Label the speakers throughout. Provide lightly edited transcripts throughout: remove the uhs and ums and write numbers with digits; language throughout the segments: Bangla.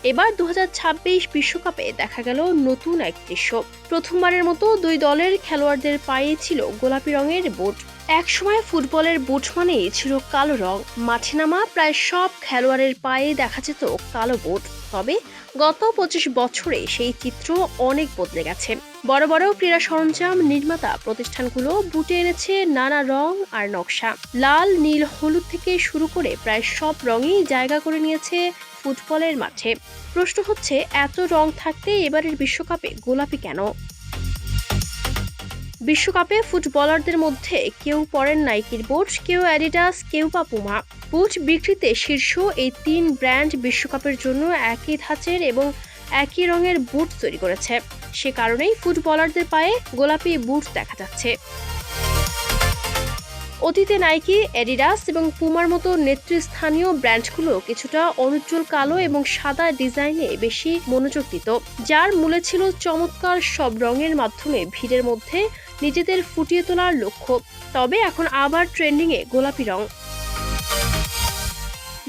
Speaker 1: এবার 2026 বিশ্বকাপে দেখা গেল নতুন এক দৃশ্য। প্রথমবারের মতো দুই দলের খেলোয়াড়দের পায়ে ছিল গোলাপি রঙের বুট। একসময় ফুটবলের বুট মানেই ছিল কালো রং, মাঠে নামা প্রায় সব খেলোয়াড়ের পায়ে দেখা যেত কালো বুট। তবে গত 25 বছরে সেই চিত্র অনেক বদলে গেছে। বড় বড় ক্রীড়া সরঞ্জাম নির্মাতা প্রতিষ্ঠানগুলো বুটে এনেছে নানা রং আর নকশা। লাল, নীল, হলুদ থেকে শুরু করে প্রায় সব রঙই জায়গা করে নিয়েছে ফুটবলের মাঠে। প্রশ্ন হচ্ছে, এত রং থাকতে এবারের বিশ্বকাপে গোলাপি কেন? বিশ্বকাপে ফুটবলারদের মধ্যে কেউ পরেন নাইকির বুট, কেউ অ্যাডিডাস, কেউ বা পুমা। বুট বিক্রিতে শীর্ষ এই তিন ব্র্যান্ড বিশ্বকাপের জন্য একই ধাঁচের এবং একই রঙের বুট তৈরি করেছে। সে কারণেই ফুটবলারদের পায়ে গোলাপি বুট দেখা যাচ্ছে। অতীতে নাইকি, অ্যাডিডাস এবং পুমার মতো নেতৃস্থানীয় ব্র্যান্ডগুলো কিছুটা অনুজ্জ্বল কালো এবং সাদা ডিজাইনে বেশি মনোযোগ দিত, যার মূলে ছিল চমৎকার সব রঙের মাধ্যমে ভিড়ের মধ্যে নিজেদের ফুটিয়ে তোলার লক্ষ্য। তবে এখন আবার ট্রেন্ডিংয়ে গোলাপি রং।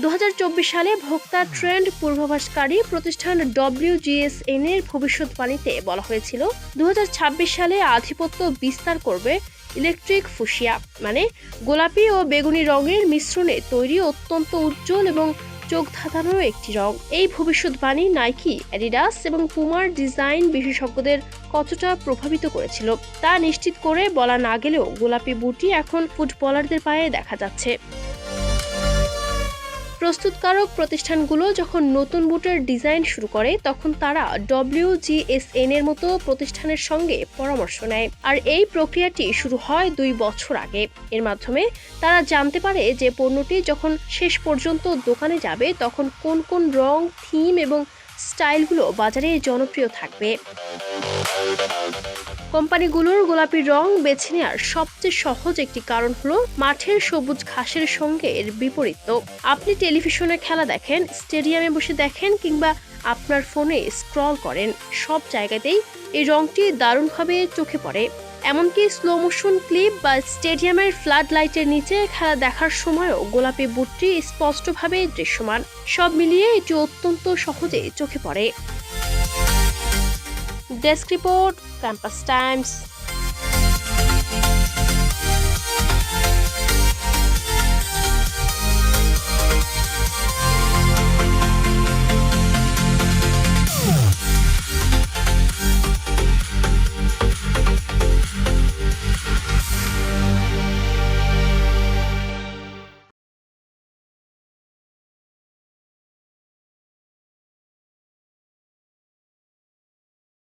Speaker 1: 2024 সালে ভোক্তা ট্রেন্ড পূর্বাভাসকারী প্রতিষ্ঠান WGSN এর ভবিষ্যৎবাণীতে বলা হয়েছিল 2026 সালে আধিপত্য বিস্তার করবে ইলেকট্রিক ফুশিয়া, মানে গোলাপি ও বেগুনি রঙের মিশ্রণে তৈরি অত্যন্ত উজ্জ্বল এবং চোখ ধাঁধানো একটি রং। এই ভবিষ্যৎবাণী নাইকি, অ্যাডিডাস এবং পুমার ডিজাইন বিশেষজ্ঞদের কতটা প্রভাবিত করেছিল তা নিশ্চিত করে বলা না গেলেও গোলাপি বুটই এখন ফুটবলারদের পায়ে দেখা যাচ্ছে। প্রস্তুতকারক প্রতিষ্ঠানগুলো যখন নতুন বুটের ডিজাইন শুরু করে তখন তারা WGSN এর মতো প্রতিষ্ঠানের সঙ্গে পরামর্শ নেয়, আর এই প্রক্রিয়াটি শুরু হয় 2 বছর আগে। এর মাধ্যমে তারা জানতে পারে যে পণ্যটি যখন শেষ পর্যন্ত দোকানে যাবে তখন কোন কোন রং, থিম এবং স্টাইলগুলো বাজারে জনপ্রিয় থাকবে। কোম্পানিগুলোর গোলাপি রং বেছে নেওয়ার সবচেয়ে সহজ একটি কারণ হলো মাঠের সবুজ ঘাসের সঙ্গে এর বিপরীত। আপনি টেলিভিশনে খেলা দেখেন, স্টেডিয়ামে বসে দেখেন কিংবা আপনার ফোনে স্ক্রল করেন, সব জায়গাতেই এই রংটি দারুণভাবে চোখে পড়ে। এমনকি স্লো মোশন ক্লিপ বা স্টেডিয়ামের ফ্লাড লাইটের নিচে খেলা দেখার সময়ও গোলাপি বুটটি স্পষ্টভাবে দৃশ্যমান। সব মিলিয়ে এটি অত্যন্ত সহজে চোখে পড়ে। Desk report, campus Times.